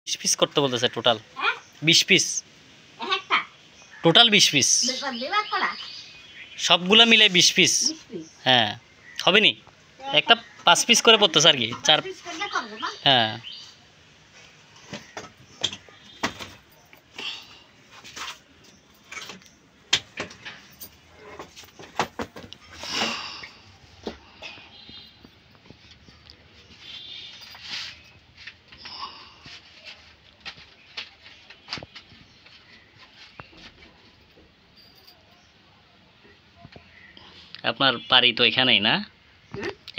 20 piece করতে বলতেছে total 20 piece total 20 piece সবগুলা মিলে 20 পিস হ্যাঁ হবে নি একটা 5 পিস করে পড়তেছে আর কি 4 হ্যাঁ আপনার বাড়ি তো এখানেই না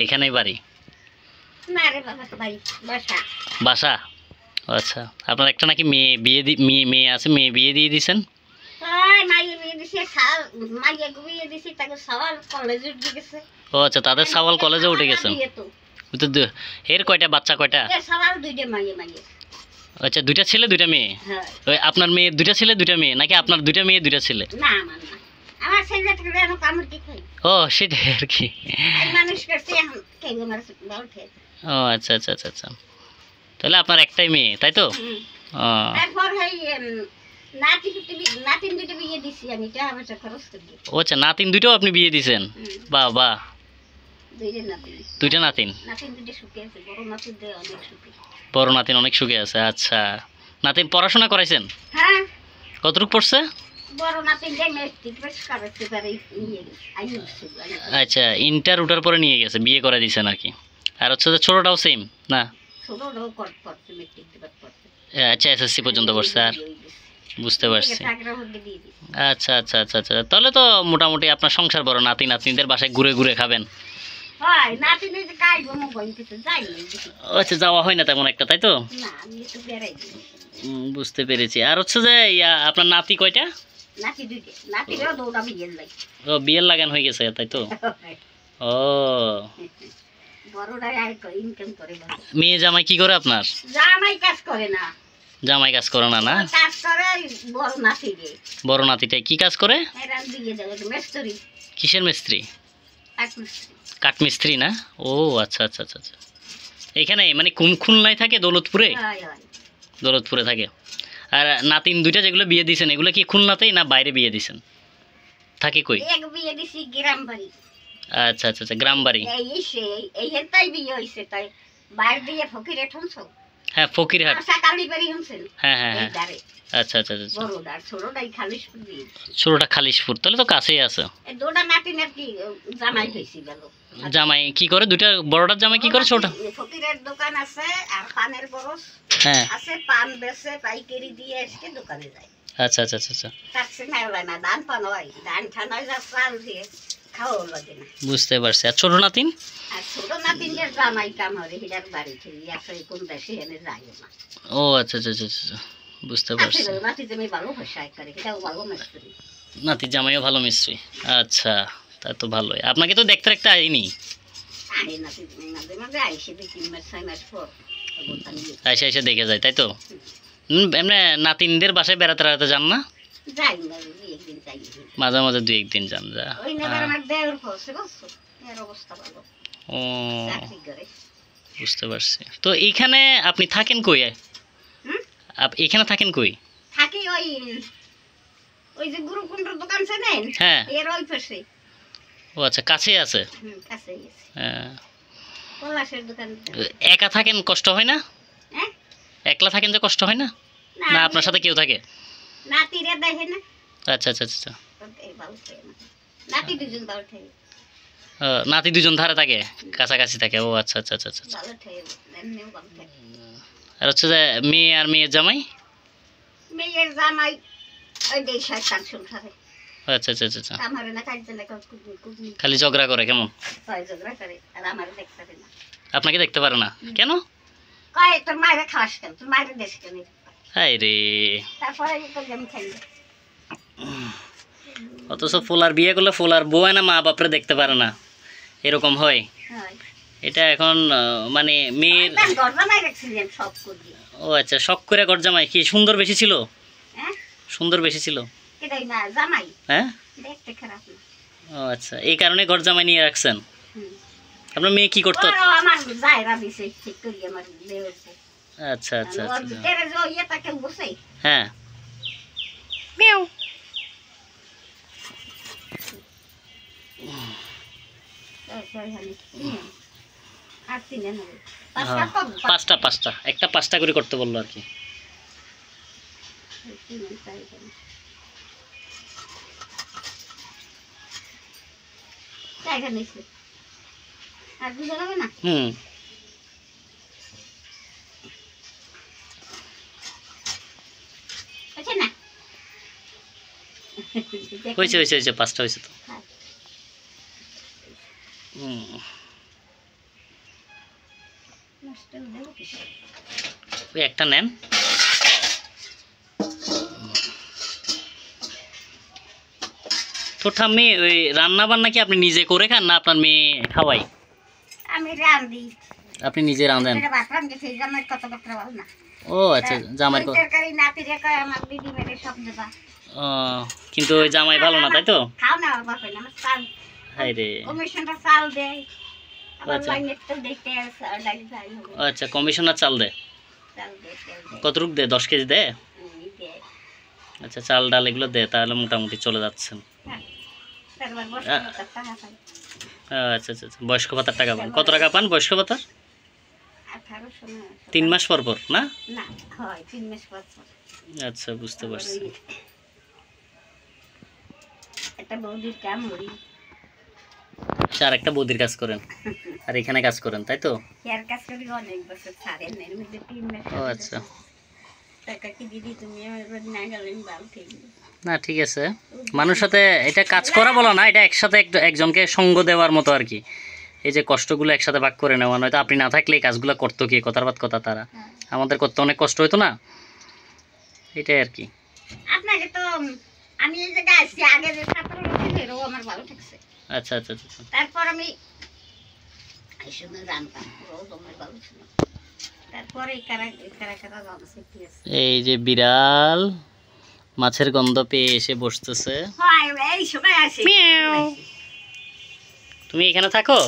এখানেই বাড়ি না রে বাবা বাড়ি বাসা বাসা আচ্ছা আপনার একটা নাকি মেয়ে মেয়ে আছে মেয়ে বিয়ে দিয়ে দিয়েছেন মাইয়ে বিয়ে দিছে মাইয়ে বিয়ে দিছি তাকে সওয়াল কলেজে উঠে গেছে ও আচ্ছা তাদের সওয়াল কলেজে উঠে গেছেন তো এর কয়টা বাচ্চা কয়টা সওয়াল দুইটা মাইয়ে আচ্ছা দুইটা ছেলে দুইটা মেয়ে ওই আপনার মেয়ে দুইটা ছেলে দুইটা মেয়ে নাকি আপনার দুইটা মেয়ে দুইটা ছেলে না আমার ছেলেটা কেন কামড় কি খাই ও সেটাই আর কি মানুষ করছে এখন কেউ আমার বলতে ও আচ্ছা আচ্ছা আচ্ছা আচ্ছা তাহলে আপনার একটাই মেয়ে তাই তো তারপর এই নাতিন দুটো বিয়ে দিছি আমি এটা আমার খরচ করি ও আচ্ছা নাতিন দুটোও আপনি বিয়ে দিয়েছেন বাহ বাহ দুইটা নাতিন দুটো সুখে আছে বড় নাতিন দিয়ে অনেক সুখে বড় নাতিন অনেক সুখে আছে আচ্ছা নাতিন পড়াশোনা করাইছেন হ্যাঁ কতটুকু পড়ছে বড় নাতিন যে মেট্রিক পাস করতে পারে আচ্ছা ইন্টার উঠার পরে নিয়ে গেছে বিয়ে করে দিয়েছেন আর কি আর হচ্ছে যে ছোটটাও সেম না ছোটটাও করতে মেট্রিক দিবার পড়ছে আচ্ছা এসএসসি পর্যন্ত পড়ছে আর বুঝতে পারছি আচ্ছা আচ্ছা আচ্ছা আচ্ছা তাহলে তো মোটামুটি আপনার সংসার বড় নাতি নাতনিদের বাসায় ঘুরে ঘুরে খাবেন আচ্ছা যাওয়া হয় না তেমন একটা তাই তো বুঝতে পেরেছি আর হচ্ছে যে আপনার নাতি কয়টা ও বিয়ের লাগান হয়ে গেছে তাই তো ও মেয়ে জামাই কি করে আপনার জামাই কাজ করে না জামাই কাজ করে না না কাজ করে বড় নাতি রে বড় নাতিটা কি কাজ করে এরান দিয়ে দেব মিস্ত্রি কিসের মিস্ত্রি কাঠমিস্ত্রি না ও আচ্ছা আচ্ছা আচ্ছা আচ্ছা এখানে মানে খুলনায় থাকে দৌলতপুরে দৌলতপুরে থাকে আর নাতিন দুইটা যেগুলো বিয়ে দিয়েছেন এগুলো কি খুলনাতেই না বাইরে বিয়ে দিয়েছেন থাকে কই এক বিয়ে দিছি গ্রাম বাড়ি আচ্ছা আচ্ছা আচ্ছা গ্রাম বাড়ি এই তাই বিয়ে হইছে তাই বাইরে দিয়ে ফকিরে ঠনছো হ্যাঁ ফকিরহাট সাকালি বাড়ি হইছেন হ্যাঁ হ্যাঁ হ্যাঁ আচ্ছা আচ্ছা আচ্ছা বড়ডা ছোটটাই খালিশপুর দিয়ে ছোটটা খালিশপুর তাহলে তো কাছেই আছে এই দুটো নাতি নাতি জামাই হইছি গেল জামাই কি করে দুইটা বড়টার জামাই কি করে ছোট ফকিরের দোকান আছে আর পানের বরস হ্যাঁ আছে পান বেচে পাইকারি দিয়ে এসে দোকানে যায় আচ্ছা আচ্ছা আচ্ছা আচ্ছা তাছে না ধান পান হয় ধান ঠানায় যা চাল দিয়ে খাওয়া লাগে না বুঝতে পারছি আর ছোট নাতিন আর ছোট নাতিন যে জামাই কাম হরে হিডার বাড়ি থেকে আসে কোন দেশে এনে যায় না ও আচ্ছা আচ্ছা আচ্ছা বুঝতে পারছি নাতি জামাই ভালো ভাষায় করে এটাও ভালো মিস্ত্রি নাতি জামাইও ভালো মিস্ত্রি আচ্ছা তা তো ভালোই আপনাকে তো দেখতে একটা আইনি আরে নাতি মাঝে আইসে দেখি মাস 6 মাস পর আইসা আইসা দেখে যায় তাই তো এমনি নাতিনদের বাসায় বেড়াতে বেড়াতে যান না যাই না একদিন যাই মাঝে মাঝে 2-1 দিন যান যা ওই নেবার আমার দেওর ফসে বসো এর অবস্থা ভালো ও বুঝতে পারছি তো এইখানে আপনি থাকেন কই এখানে থাকেন কই থাকি ওই যে গুরুকুণ্ডর দোকান আছে না হ্যাঁ এর ওই পাশে ও আচ্ছা কাছেই আছে কাছেই আছে হ্যাঁ পলাশের দোকান একা থাকেন কষ্ট হয় না হ্যাঁ একলা থাকেন যে কষ্ট হয় না না আপনার সাথে কেউ থাকে নাতিরে দেখে না আচ্ছা আচ্ছা আচ্ছা নাতি দুজন ভালো থাকে নাতি দুজন ধারে থাকে কাছাকাছি থাকে ও আচ্ছা আচ্ছা আচ্ছা আচ্ছা ভালো থাকে এমনিও ভালো থাকে আর হচ্ছে যে মেয়ে আর মেয়ের জামাই মেয়ের জামাই ওই দেশায় কাজ সংসারে আচ্ছা আচ্ছা আচ্ছা আমারে না কাজ দিলে খালি ঝগড়া করে কেমন হয় ঝগড়া করে আর আমারে দেখতে পারে না আপনাকে দেখতে পারে না কেন কয় তোর মায়ের খাস কেন তোর মায়ের দেশ কেন হাই রে তারপরে আমি খাই অথচ ফুলার বিয়ে করলে ফুলার বউ না মা বাপরে দেখতে পারে না এরকম হয় এটা এখন মানে মেয়ের ও আচ্ছা শখ করে ঘর জামাই কি সুন্দর বেশি ছিল সুন্দর বেশি ছিল হ্যাঁ ও আচ্ছা এই কারণে ঘর জামাই নিয়ে রাখছেন আপনার মেয়ে কি করতো আচ্ছা আচ্ছা ওর আচ্ছা ভিতরে যে ইয়ে তাকে বসে হ্যাঁ মিয়াও আর তিনে নেবে হ্যাঁ, পাঁচটা পাঁচটা একটা পাঁচটা করে করতে বললো আর কি জায়গা নিচ্ছে আর বুঝে যাবে না হুম আছে না হয়েছে হয়েছে হয়েছে পাঁচটা হয়েছে তো হুম নষ্ট হয়ে যাবে কিছু ওই একটা নেন তো ঠাম্মি ওই রান্না বান্না কি আপনি নিজে করে খান না আপনার মেয়ে খাওয়াই আমি রাঁধি আপনি নিজে রাঁধেন এটা বাথরুম গেছে এই জন্য কত কথা বল না ও আচ্ছা জামাই ওই তরকারি নাতি রেখে আমার দিদি মেরে সব দেবা ও কিন্তু ওই জামাই ভালো না তাই তো খাও না আমার বাপে না আমার চাল হাই রে কমিশনটা চাল দেয় আবার আচ্ছা। লাইনের তো দেখতে ডালি যাই হবে ও আচ্ছা কমিশনার চাল দেয় চাল দেয় তেল দেয় কতটুক দেয় 10 কেজি দেয় এই দেয় আচ্ছা চাল ডাল এগুলো দেয় তাহলে মোটামুটি চলে যাচ্ছেন হ্যাঁ তারপর বসে টাকা পাই আচ্ছা আচ্ছা আচ্ছা। বয়স্ক ভাতার টাকা পান কত টাকা পান বয়স্ক ভাতার 1800 না 3 মাস পর পর না না হয় 3 মাস পর পর। আচ্ছা বুঝতে পারছি একটা বৌদির কাম করি আচ্ছা আর একটা বৌদির কাজ করেন আর এখানে কাজ করেন তাই তো হেয়ার কাজ করি অনেক বছর ছাড়েন এর মধ্যে 3 মাস ও আচ্ছা টাকা কি দিদি তুমি আমার না গেলেন ভালো ঠিক না ঠিক আছে মানুষের সাথে এটা কাজ করা বলো না এটা একসাথে একজনকে সঙ্গ দেওয়ার মতো আর কি এই যে কষ্টগুলো একসাথে ভাগ করে নেওয়া নয়তো আপনি না থাকলে এই কাজগুলো করতো কি কথার বাদ কথা তারা আমাদের করতে অনেক কষ্ট হতো না এটাই আর কি আপনাকে তো আমি এই জায়গায় আসছি আগে যে ছাত্র ছিল ও আমার ভালো থাকছে আচ্ছা আচ্ছা আচ্ছা আচ্ছা। তারপর আমি এই সময় জানতাম ও তোমার ভালো ছিল তারপরে কারা জানছে কি আছে এই যে বিড়াল মাছের গন্ধ পেয়ে এসে বসতেছে হয় এই সময় আসি তুমি এখানে থাকো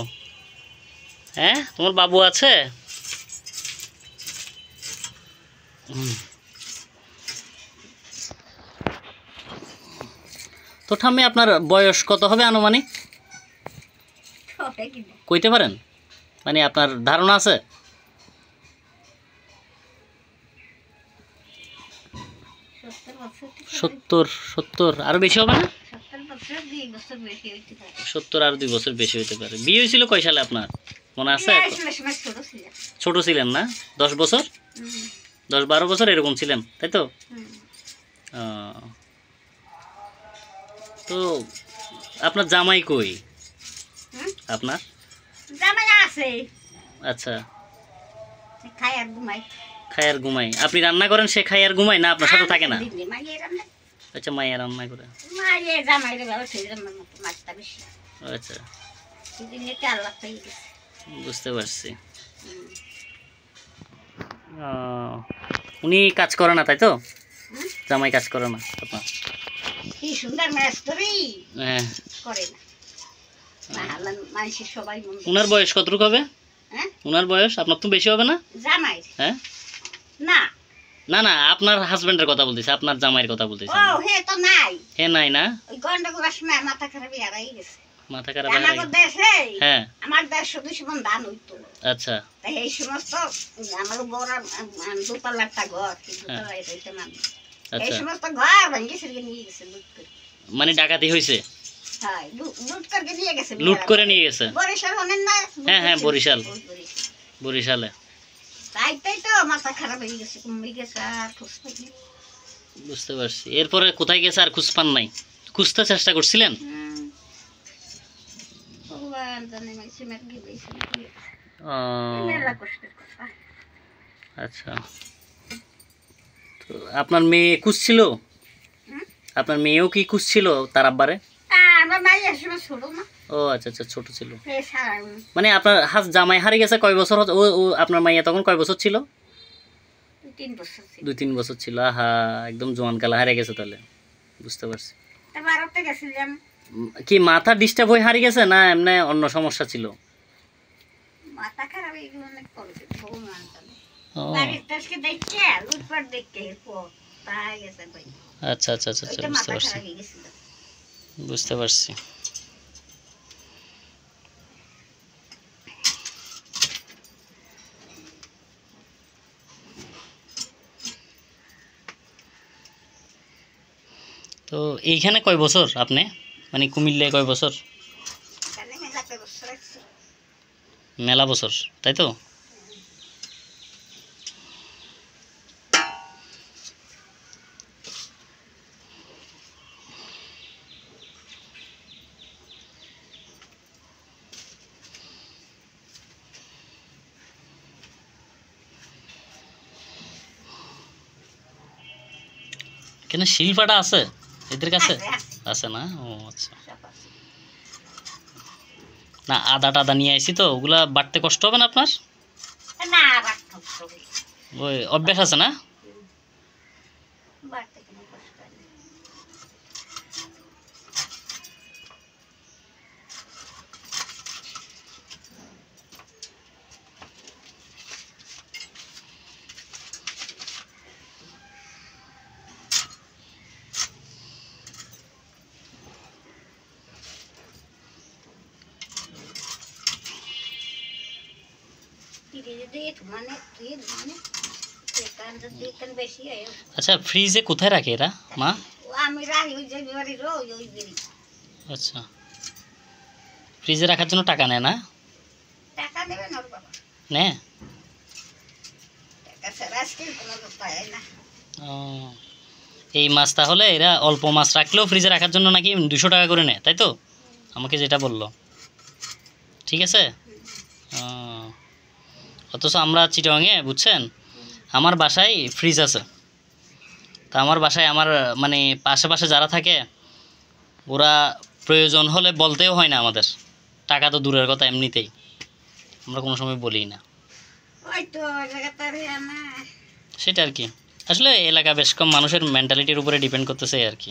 হ্যাঁ তোমার বাবু আছে তো ঠাম্মি আপনার বয়স কত হবে আনুমানিক হবে কি না কইতে পারেন মানে আপনার ধারণা আছে 70 বছর থেকে 70 আরো বেশি হবে না 70 বছর 2 বছর বেশি হইতে পারে 70 আর 2 বছর বেশি হতে পারে বিয়ে হয়েছিল কয় সালে আপনার মনে আছে এই সময় ছোট ছিল ছোট ছিলেন না 10 বছর হুম 10-12 বছর এরকম ছিলেন তাই তো হুম তো আপনার জামাই কই হুম আপনার জামাই আছে আচ্ছা খাই আর ঘুমাই খায় আর ঘুমাই আপনি রান্না করেন সে খায় আর ঘুমায় না আপনার সাথে থাকে না দিদি মাইয়ে রান্না আচ্ছা মাইয়া রান্না করে মাইয়ে জামাই রে ভালো সেই জন্য মাছটা বেশি আচ্ছা সেদিন এটা আল্লাহ পেয়ে গেছে বুঝতে পারছি হুম। উনি কাজ করে না তাই তো হুম? জামাই কাজ করে না আপনার কি সুন্দর ম্যাচ ধরি হ্যাঁ করে না না হালান মানুষের সবাই মন উনার বয়স কতটুকু হবে হ্যাঁ উনার বয়স আপনার তো বেশি হবে না জামাই হ্যাঁ না না না আপনার হাজবেন্ডের কথা বলতেছি আপনার জামাইয়ের কথা বলতেছি ও হে তো নাই হে নাই না ওই গন্ডগোলার সময় মাথা খারাপ হারাই গেছে মাথা খারাপ হয়ে আমাদের গেছে। দেশে হ্যাঁ আমার দেশ শুধু সমান ধান হইতো আচ্ছা তাই এই সমস্ত আমার বড় দুপাল্লা একটা ঘর কিন্তু দুতলা এটা না এই আচ্ছা সমস্ত ঘর ভেঙে সেদিকে নিয়ে গেছে লুট করে মানে ডাকাতি হয়েছে হ্যাঁ লুট করে নিয়ে গেছে লুট করে নিয়ে গেছে বরিশাল হলেন না হ্যাঁ, হ্যাঁ, বরিশাল। ওই বরিশাল। বরিশালে তাই তো মাথা খারাপ হয়ে গেছে কমে গেছে আর খোঁজ পাইনি বুঝতে পারছি এরপরে কোথায় গেছে আর খুঁজ পান নাই খুঁজতে চেষ্টা করছিলেন ভগবান জানে মাইসে মেট গিয়ে বেশি ও, মেলা কষ্টের কথা আচ্ছা তো আপনার মেয়ে খুঁজছিল হুম? আপনার মেয়েও কি খুঁজছিল তার আব্বারে আমার মাই আসলে ছোট না ও আচ্ছা আচ্ছা ছোট ছিল সে সারা মানে আপনার জামাই হারিয়ে গেছে কয় বছর ও আপনার মাইয়া তখন কয় বছর ছিল 3 বছর ছিল 2-3 বছর ছিল আহা একদম জোয়ান কালা হারিয়ে গেছে তাহলে বুঝতে পারছি তারপর আরতে গেছিলাম কি মাথা ডিস্টার্ব হয়ে হারিয়ে গেছে না এমনি অন্য সমস্যা ছিল মাথা খারাপ এগুলো অনেক করছে ভগবান জানে ও বাড়ির টাসকে দেখছে লুটপাট দেখতে এরপর তাই গেছে ভাই আচ্ছা আচ্ছা আচ্ছা আচ্ছা, ওইটা বুঝতে মাথা পারছি খারাপ হয়ে গেছিল বুঝতে পারছি। তো এইখানে কয় বছর আপনি, মানে কুমিল্লায় কয় বছর? এখানে মেলাতে বসে রাখছি মেলা বছর, তাই তো? কেন শিলপাটা আছে এদের কাছে? আছে আছে আছে না? ও আচ্ছা। সব আছে। না আদা টাদা নিয়ে আইছি তো, ওগুলা বাটতে কষ্ট হবে না আপনার? না বাড়তে হবে ওই অভ্যাস আছে না? বাড়তে কোনো কষ্ট নেই বেশি আচ্ছা ফ্রিজে কোথায় রাখে এরা মা? আমি রাহি ওই যে বাড়ি রোজ ওই বেরি আচ্ছা ফ্রিজে রাখার জন্য টাকা নেয় না? টাকা দেবে না ওর বাবা নেয়? টাকা ছাড়া আজকে কোনো উপায় না ও এই মাছ তাহলে এরা অল্প মাছ রাখলেও ফ্রিজে রাখার জন্য নাকি 200 টাকা করে নেয়, তাই তো? আমাকে যেটা বললো ঠিক আছে। ও, অথচ আমরা চিটাগাঙে বুঝছেন আমার বাসায় ফ্রিজ আছে, তা আমার বাসায় আমার মানে আশেপাশে যারা থাকে ওরা প্রয়োজন হলে বলতেও হয় না আমাদের, টাকা তো দূরের কথা এমনিতেই আমরা কোনো সময় বলি না, ওই তো জায়গাটারে না সেটা আর কি। আসলে এলাকা বেশ কম মানুষের মেন্টালিটির উপরে ডিপেন্ড করতেছে আর কি।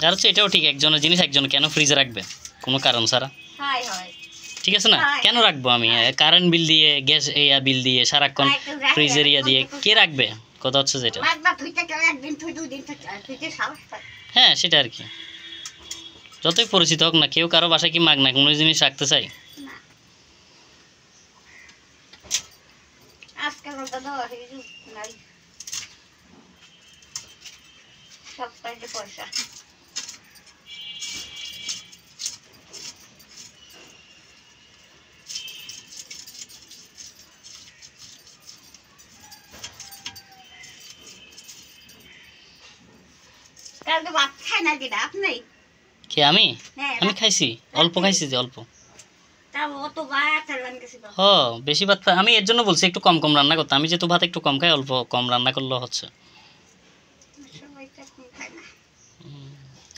আর হচ্ছে এটাও ঠিক, একজনের জিনিস একজন কেন ফ্রিজে রাখবে কোনো কারণ ছাড়া, হয় হয় ঠিক আছে না? হ্যাঁ। কেন রাখবো আমি কারেন্ট বিল দিয়ে গ্যাস ইয়া বিল দিয়ে সারাক্ষণ ফ্রিজের ইয়া দিয়ে কে রাখবে, কথা হচ্ছে যেটা। লাগবা তুইতে কেউ একদিন তুই দুদিন তুইতে সাহস পাই হ্যাঁ সেটা আর কি, যতই পরিচিত হোক না কেউ কারো বাসায় কি মাগনা কোনো জিনিস রাখতে চাই? না আজকাল ওটা দেওয়া হয়ে নাই সব কাজে পয়সা কাল তো ভাত খাই না দিদা আপনি কে আমি? হ্যাঁ আমি খাইছি, অল্প খাইছি যে অল্প। তা অত ভাত রান গেছিল হ বেশি ভাত আমি এর জন্য বলছি একটু কম কম রান্না করতে, আমি যেহেতু ভাত একটু কম খাই অল্প কম রান্না করলেও হচ্ছে। সবাই তো এখন খায় না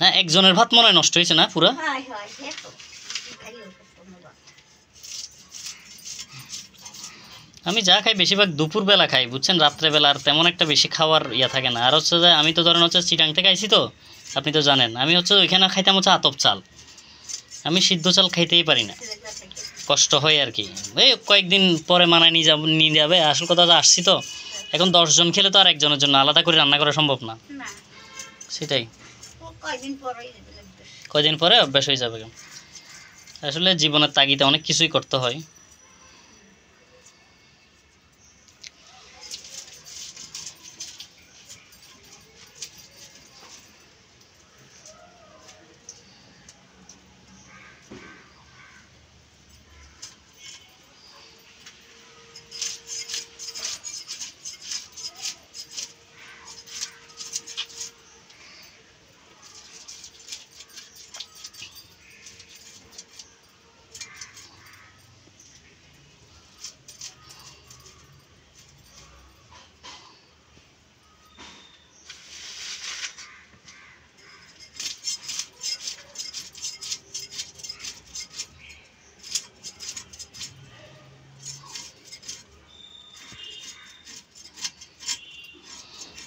হ্যাঁ একজনের ভাত মনে হয় নষ্ট হয়েছে না পুরা? হয় হয় দেখো খাই ধন্যবাদ আমি যা খাই বেশিরভাগ দুপুরবেলা খাই বুঝছেন, রাত্রেবেলা আর তেমন একটা বেশি খাওয়ার ইয়া থাকে না। আর হচ্ছে যে আমি তো ধরেন হচ্ছে চিটাং থেকে আইছি তো, আপনি তো জানেন আমি হচ্ছে ওইখানে খাইতাম হচ্ছে আতপ চাল, আমি সিদ্ধ চাল খাইতেই পারি না, কষ্ট হয় আর কি। এই কয়েকদিন পরে মানায় নিয়ে যাবে, আসল কথা তো আসছি তো এখন 10 জন খেলে তো আর একজনের জন্য আলাদা করে রান্না করা সম্ভব না, না সেটাই কয়দিন পরে কয়দিন পরে অভ্যাস হয়ে যাবে। আসলে জীবনের তাগিদে অনেক কিছুই করতে হয়।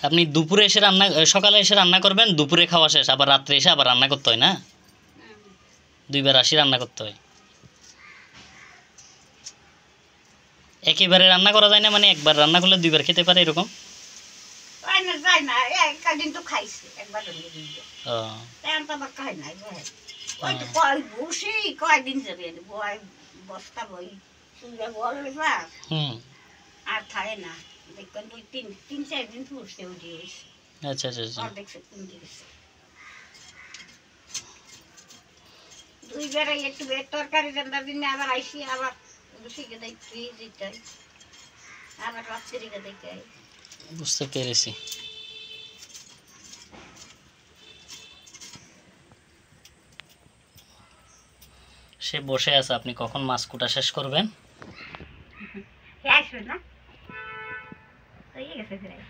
আপনি দুপুরে এসে রান্না সকালে এসে রান্না করবেন, দুপুরে খাওয়া শেষ আবার রাত্রে এসে আবার রান্না করতে হয় না, 2 বার আসি রান্না করতে হয়। একেবারে রান্না করা যায় না, মানে একবার রান্না করলে দুইবার খেতে পারে এরকম? হয় না, যায় না, একদিন তো খাইছে একবার ও এখন তো আবার খাই নাই ওই তো কয় বসি কয়দিন যাবে বয় বস্তা বই চুলে বলবে বা হুম আর খায় না দেখবেন দুই তিন 4 দিন ফুসতে উঠে গেছে আচ্ছা আচ্ছা আচ্ছা অর্ধেক সে কমে গেছে দুইবারে একটু তরকারি রান্নার দিনে আবার আইসি আবার শিখে দেয় ফ্রিজ এটাই আবার রাত্রিকে দেখে বুঝতে পেরেছি। সে বসে আছে, আপনি কখন মাছ কুটা শেষ করবেন? আসবে না হয়ে গেছে প্রায়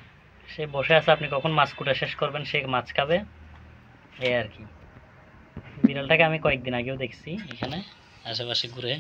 সে বসে আছে, আপনি কখন মাছ কুটা শেষ করবেন, সে মাছ খাবে, এই আর কি। বিড়ালটাকে আমি কয়েকদিন আগেও দেখছি এখানে আশেপাশে ঘুরে।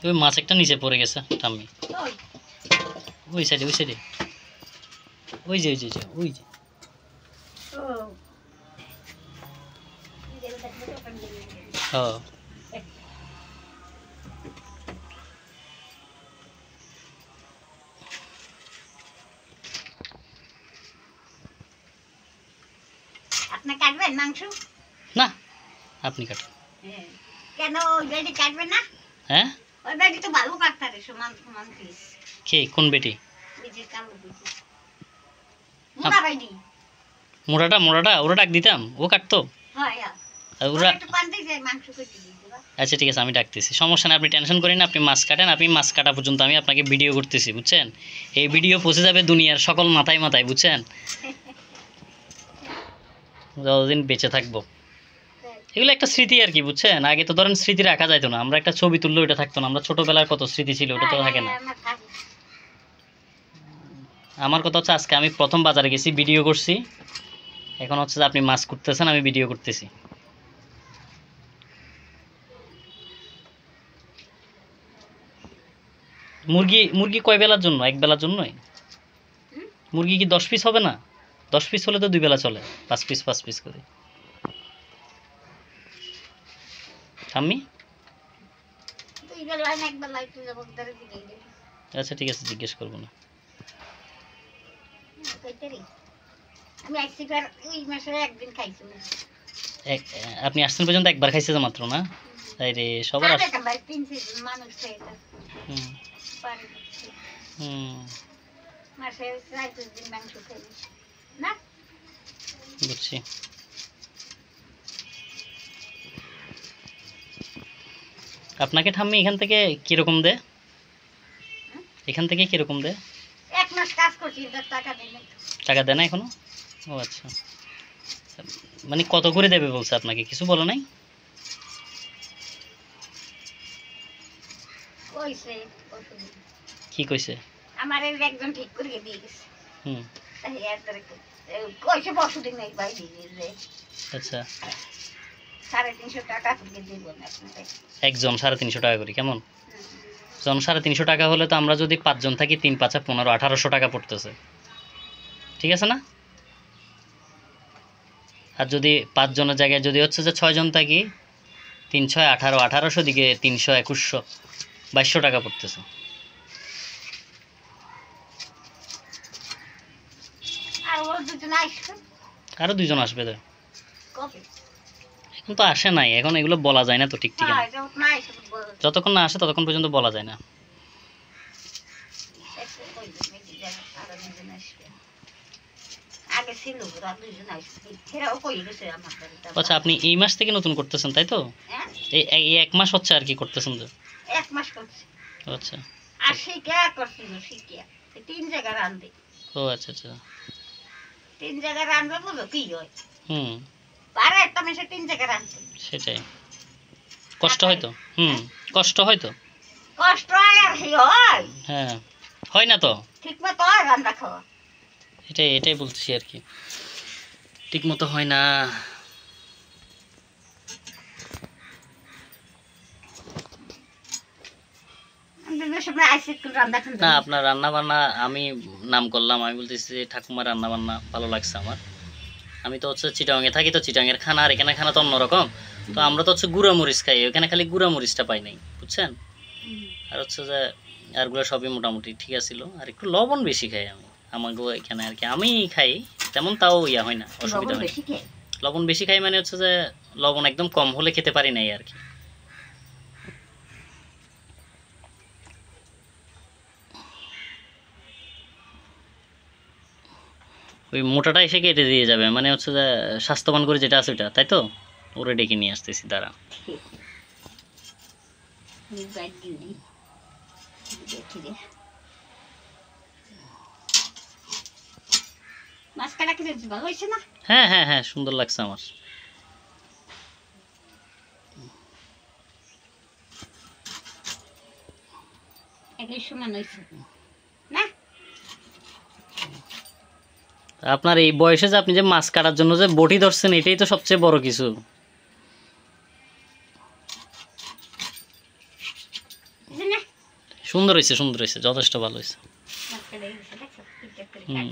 ওই মাছ একটা নিচে পড়ে গেছে টাম্মি, ওই ওই সাইডে ওই সাইডে, ওই যে ওই যে ওই যে ও হ্যাঁ। আপনি কাটবেন মাংস না আপনি কাটুন। কেন ওই বেডি কাটবেন না হ্যাঁ ওই বেডি তো ভালো কাটতারে সমান সমান পিস কে কোন বেটি? ওই যে কালো বেডি মোটা বেডি মোড়াটা মোড়াটা ওরা ডাক দিতাম, ও কাটতো। হয় আর ওরা একটু পান্তে যায় মাংস কেটে দিবা আচ্ছা ঠিক আছে, আমি ডাকতেছি, সমস্যা না, আপনি টেনশন করেন না, আপনি মাছ কাটেন, আপনি মাছ কাটা পর্যন্ত আমি আপনাকে ভিডিও করতেছি, বুঝছেন? এই ভিডিও পৌঁছে যাবে দুনিয়ার সকল মাথায় মাথায়, বুঝছেন? যতদিন বেঁচে থাকবো। এগুলো একটা স্মৃতি আর কি, বুঝছেন? আগে তো ধরেন স্মৃতি রাখা যাইতো না, আমরা একটা ছবি তুললে ওটা থাকতো না, আমরা ছোটবেলার কত স্মৃতি ছিল ওটা তো থাকে না। আমার কথা হচ্ছে আজকে আমি প্রথম বাজারে গেছি, ভিডিও করছি, এখন হচ্ছে যে আপনি মাছ কুটতেছেন, আমি ভিডিও করতেছি। মুরগি মুরগি কয় বেলার জন্য? এক বেলার জন্যই? মুরগি কি 10 পিস হবে না? 10 পিস হলে তো 2 বেলা চলে, 5 পিস করে। আমি দুই বেলা না এক বেলা একটু যাব ধরে দিকে আচ্ছা ঠিক আছে, জিজ্ঞেস করবো না। কইতেরি আমি আইছি কর ওই মাসে একদিন খাইছি আপনি আসছেন পর্যন্ত একবার খাইছে যে মাত্র না? তাই রে সবার আরে ভাই 3 মানুষ খাইতা হুম পারি হুম মাসে 4 দিন মাংস খাই না বুঝছি। আপনাকে ঠাম্মি এখান থেকে কিরকম দেয়? এখান থেকে কিরকম দেয়? এক মাস কাজ করছি টাকা দেই না টাকা দেয় না এখনো? ও আচ্ছা, মানে কত করে দেবে বলছে আপনাকে, কিছু বলো নাই? কইছে কি কইছে? আমার এই একজন ঠিক করে দিয়ে গেছে হুম তাই এর ধরে কইছে বসুদিন নাই ভাই দিয়ে আচ্ছা 350 টাকা করে দিব না আপনাকে একজন 350 টাকা করে, কেমন? জন 350 টাকা হলে তো আমরা যদি 5 জন থাকি 3 5 15 1800 টাকা পড়তেছে, ঠিক আছে না? আর যদি 5 জনের জায়গায় যদি হচ্ছে যে 6 জন থাকি 3 6 18 1800 দিকে 300 2100 2200 টাকা পড়তেছে। আর ও দুজন আসবে আরো 2 জন আসবে তো, কবে এখন তো আসে নাই, এখন এগুলো বলা যায় না তো ঠিক ঠিক। হ্যাঁ যখন না আসবে যতক্ষণ না আসে ততক্ষণ পর্যন্ত বলা যায় না। আগে ছিল ওরা দুইজন আইসে এরাও কই গেছে আমার বাড়িতে আচ্ছা আপনি এই মাস থেকে নতুন করতেছেন তাই তো? হ্যাঁ এই এক মাস হচ্ছে আর কি করতেছেন তো? 1 মাস করছি আচ্ছা আর শিখা করছিল শিখিয়া 3 জায়গা রান্ধে ও আচ্ছা আচ্ছা 3 জায়গা রান্ধলে বলো কি হয় হুম পারে একটা মেশে 3 জায়গা রান্ধতে সেটাই কষ্ট হয় তো কষ্ট হয় তো কষ্ট হয় আর কি হয় হ্যাঁ হয় না তো ঠিক মতো হয় রান্না খাওয়া এটাই বলছি আর কি ঠিক মতো হয় না বিভিন্ন সময় আইসে একটু রান্না খান না আপনার রান্না বান্না আমি নাম করলাম আমি বলতেছি যে ঠাকুমার রান্না বান্না ভালো লাগছে আমার আমি তো হচ্ছে চিটাগাংয়ে থাকি তো চিটাগাংয়ের খানা আর এখানে খানা তো অন্যরকম তো আমরা তো হচ্ছে গুঁড়া মরিচ খাই ওখানে খালি গুঁড়া মরিচটা পাই নাই বুঝছেন আর হচ্ছে যে আরগুলো সবই মোটামুটি ঠিক আছিল আর একটু লবণ বেশি খাই আমি আমাকে এখানে আর কি আমি খাই তেমন তাও ইয়া হয় না অসুবিধা হয় না। লবণ বেশি খাই মানে হচ্ছে যে লবণ একদম কম হলে খেতে পারি নাই আর কি ওই মোটাটা এসে কেটে দিয়ে যাবে মানে হচ্ছে যে স্বাস্থ্যবান করে যেটা আছে ওটা তাই তো ওরে ডেকে নিয়ে আসতেছি দাঁড়া মাছ কাটা কি ভালো হয়েছে না হ্যাঁ হ্যাঁ হ্যাঁ সুন্দর লাগছে আমার একই সমান হয়েছে না আপনার এই বয়সে যে আপনি যে মাছ কাটার জন্য যে বটি ধরছেন এটাই তো সবচেয়ে বড় কিছু সুন্দর হয়েছে যথেষ্ট ভালো হয়েছে মাছ কাটা গেছে দেখছো হুম